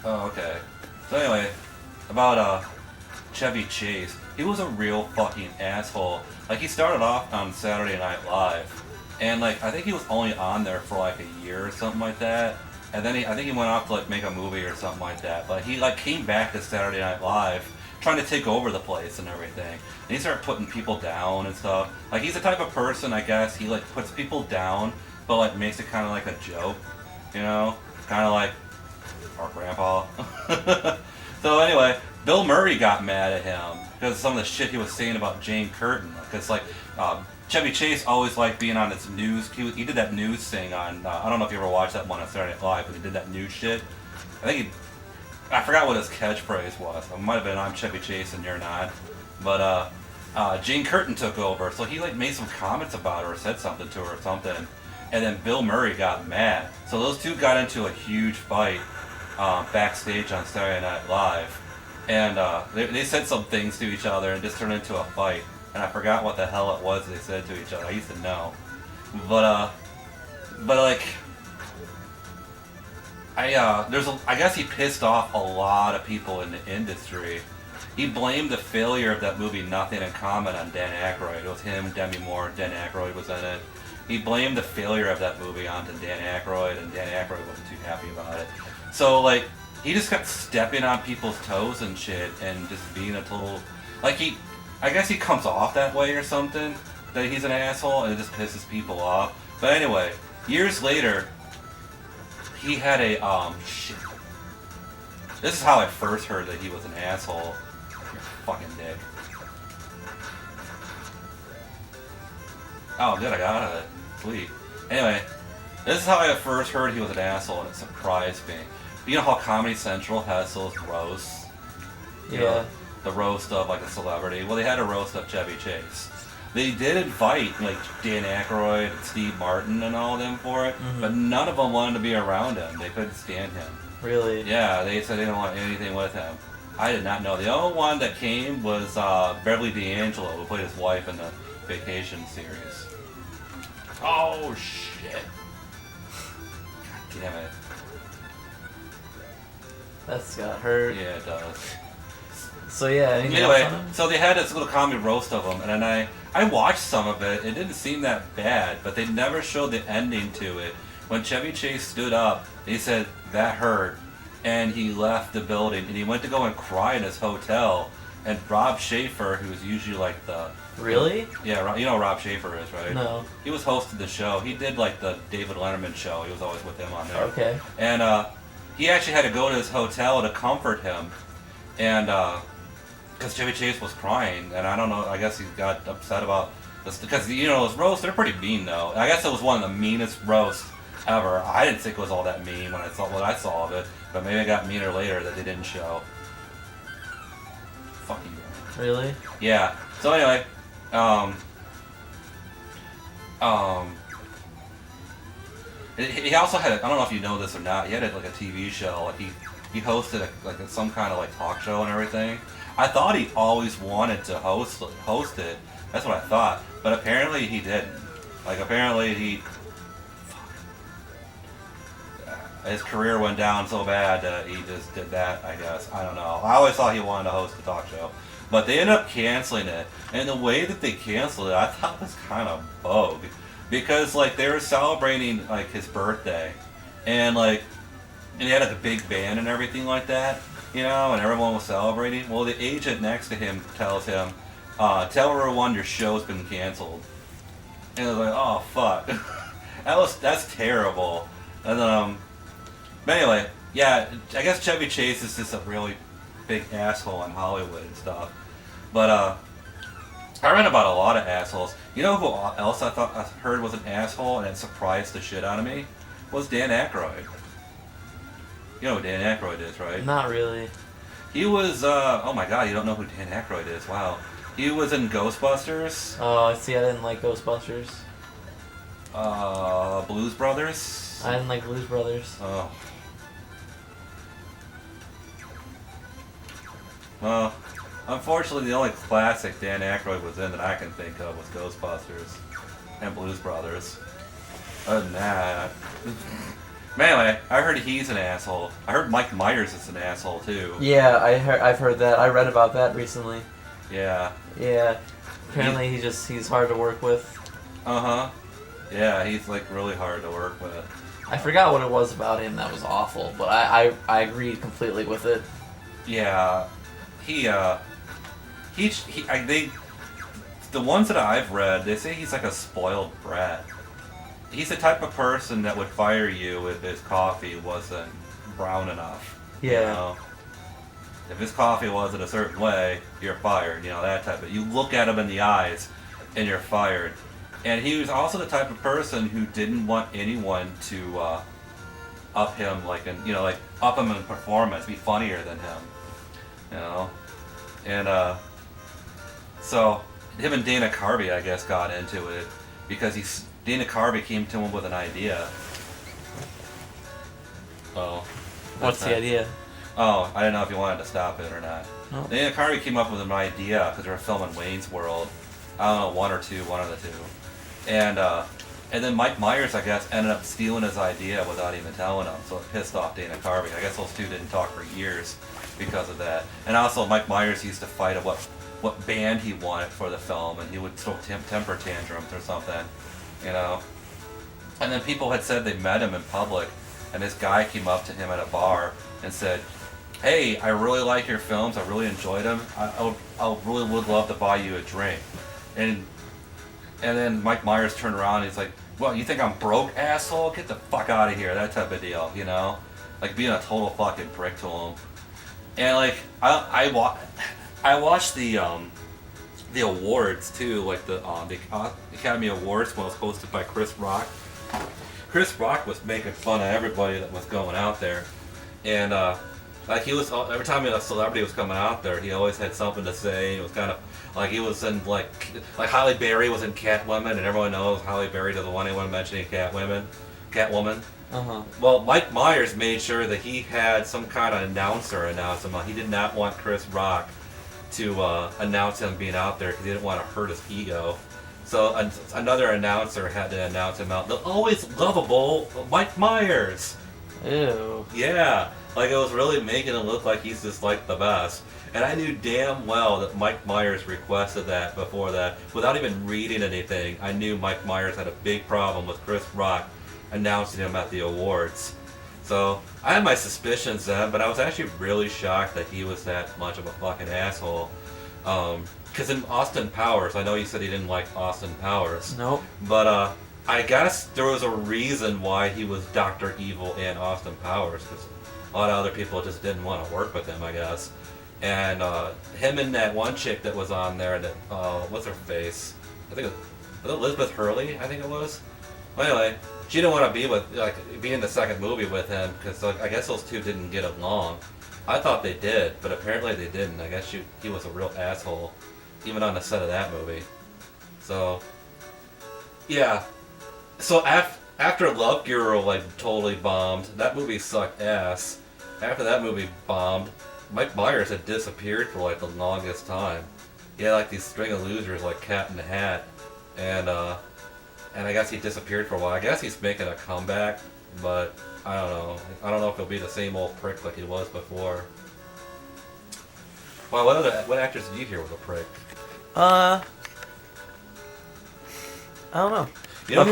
Oh, okay. So anyway, about Chevy Chase. He was a real fucking asshole. Like, he started off on Saturday Night Live, and like I think he was only on there for like a year or something like that. And then I think he went off to like make a movie or something like that. But he like came back to Saturday Night Live, trying to take over the place and everything. And he started putting people down and stuff. Like, he's the type of person, I guess, he like puts people down, but like makes it kind of like a joke, you know, kind of like our grandpa. So anyway, Bill Murray got mad at him because of some of the shit he was saying about Jane Curtin. Because like Chevy Chase always liked being on this news. He did that news thing on. I don't know if you ever watched that one on Saturday Night Live, but he did that news shit. I forgot what his catchphrase was. It might have been "I'm Chevy Chase and you're not," but Jane Curtin took over, so he like made some comments about her or said something to her or something, and then Bill Murray got mad. So those two got into a huge fight backstage on Saturday Night Live, and they said some things to each other and just turned into a fight. And I forgot what the hell it was they said to each other. I used to know, but like. I guess he pissed off a lot of people in the industry. He blamed the failure of that movie Nothing in Common on Dan Aykroyd. It was him, Demi Moore, Dan Aykroyd was in it. He blamed the failure of that movie onto Dan Aykroyd, and Dan Aykroyd wasn't too happy about it. So, like, he just kept stepping on people's toes and shit, and just being a total... Like, I guess he comes off that way or something, that he's an asshole, and it just pisses people off. But anyway, years later... He had a, shit. This is how I first heard that he was an asshole. You fucking dick. Oh, good, I got it. Sweet. Anyway, this is how I first heard he was an asshole, and it surprised me. You know how Comedy Central has those roasts? You know, the roast of, like, a celebrity? Well, they had a roast of Chevy Chase. They did invite, like, Dan Aykroyd and Steve Martin and all of them for it, but none of them wanted to be around him. They couldn't stand him. Really? Yeah, they said they didn't want anything with him. I did not know. The only one that came was Beverly D'Angelo, who played his wife in the Vacation series. Oh, shit. God damn it. That's got hurt. Yeah, it does. So yeah, anyway, so they had this little comedy roast of him, and then I watched some of it. It didn't seem that bad, but they never showed the ending to it. When Chevy Chase stood up, he said, "That hurt," and he left the building, and he went to go and cry in his hotel, and Rob Schaefer, who's usually like the... Really? Yeah, you know who Rob Schaefer is, right? No. He was hosting the show. He did like the David Letterman show. He was always with him on there. Okay. And he actually had to go to his hotel to comfort him, and because Chevy Chase was crying, and I don't know, I guess he got upset about this, because, you know, those roasts, they're pretty mean, though. I guess it was one of the meanest roasts ever. I didn't think it was all that mean when I saw what I saw of it, but maybe it got meaner later that they didn't show. Fuck you. Really? Yeah. So anyway, he also had, I don't know if you know this or not, he had like a TV show, like he hosted some kind of like talk show and everything. I thought he always wanted to host it. That's what I thought. But apparently he didn't. Like, apparently his career went down so bad that he just did that, I guess. I don't know. I always thought he wanted to host a talk show. But they ended up canceling it. And the way that they canceled it, I thought was kind of bogue. Because, like, they were celebrating, like, his birthday. And, like, and he had, like, a big band and everything like that. You know, and everyone was celebrating. Well, the agent next to him tells him, "Tell everyone your show's been canceled." And I was like, "Oh fuck, that's terrible." And but anyway, yeah, I guess Chevy Chase is just a really big asshole in Hollywood and stuff. But I read about a lot of assholes. You know who else I heard was an asshole and it surprised the shit out of me? Was Dan Aykroyd. You know who Dan Aykroyd is, right? Not really. He was, oh my god, you don't know who Dan Aykroyd is, wow. He was in Ghostbusters. Oh, see, I didn't like Ghostbusters. Blues Brothers. I didn't like Blues Brothers. Oh. Well, unfortunately, the only classic Dan Aykroyd was in that I can think of was Ghostbusters and Blues Brothers. Other than that, But anyway, I heard he's an asshole. I heard Mike Myers is an asshole too. Yeah, I've heard that. I read about that recently. Yeah. Yeah. Apparently he's hard to work with. Uh-huh. Yeah, he's like really hard to work with. I forgot what it was about him that was awful, but I agreed completely with it. Yeah. The ones that I've read, they say he's like a spoiled brat. He's the type of person that would fire you if his coffee wasn't brown enough. Yeah. You know? If his coffee wasn't a certain way, you're fired. You know, that type of. You look at him in the eyes, and you're fired. And he was also the type of person who didn't want anyone to up him, up him in performance, be funnier than him. You know, and so him and Dana Carvey, I guess, got into it because Dana Carvey came to him with an idea. Oh. What's the idea? Oh, I didn't know if you wanted to stop it or not. No. Dana Carvey came up with an idea because they were filming Wayne's World. I don't know, one of the two. And then Mike Myers, I guess, ended up stealing his idea without even telling him, so it pissed off Dana Carvey. I guess those two didn't talk for years because of that. And also, Mike Myers used to fight what band he wanted for the film, and he would throw temper tantrums or something, you know. And then people had said they met him in public, and this guy came up to him at a bar and said, "Hey, I really like your films. I really enjoyed them. I really would love to buy you a drink." And then Mike Myers turned around and he's like, "Well, you think I'm broke, asshole? Get the fuck out of here." That type of deal, you know? Like being a total fucking prick to him. And like, I watched the awards too, like the Academy Awards when it was hosted by Chris Rock. Chris Rock was making fun of everybody that was going out there. And like he was, every time a celebrity was coming out there, he always had something to say. It was kind of like he was in like Halle Berry was in Catwoman, and everyone knows Halle Berry doesn't want anyone mentioning Catwoman. Uh-huh. Well, Mike Myers made sure that he had some kind of announcer announce him. He did not want Chris Rock to announce him being out there because he didn't want to hurt his ego. So another announcer had to announce him out. The always lovable Mike Myers. Ew. Yeah, like it was really making it look like he's just like the best. And I knew damn well that Mike Myers requested that before that. Without even reading anything, I knew Mike Myers had a big problem with Chris Rock announcing him at the awards. So I had my suspicions then, but I was actually really shocked that he was that much of a fucking asshole. Because in Austin Powers, I know you said he didn't like Austin Powers. Nope. But I guess there was a reason why he was Dr. Evil in Austin Powers, because a lot of other people just didn't want to work with him, I guess. And him and that one chick that was on there, that what's her face? I think it was Elizabeth Hurley. I think it was. Well, anyway, she didn't want to be in the second movie with him because I guess those two didn't get along. I thought they did, but apparently they didn't. I guess he was a real asshole, even on the set of that movie. So, yeah. So after Love Guru totally bombed, that movie sucked ass. After that movie bombed, Mike Myers had disappeared for the longest time. He had these string of losers like Cat in the Hat, and I guess he disappeared for a while. I guess he's making a comeback, but I don't know. I don't know if he'll be the same old prick like he was before. Well, what actors did you hear was a prick? I don't know. You know who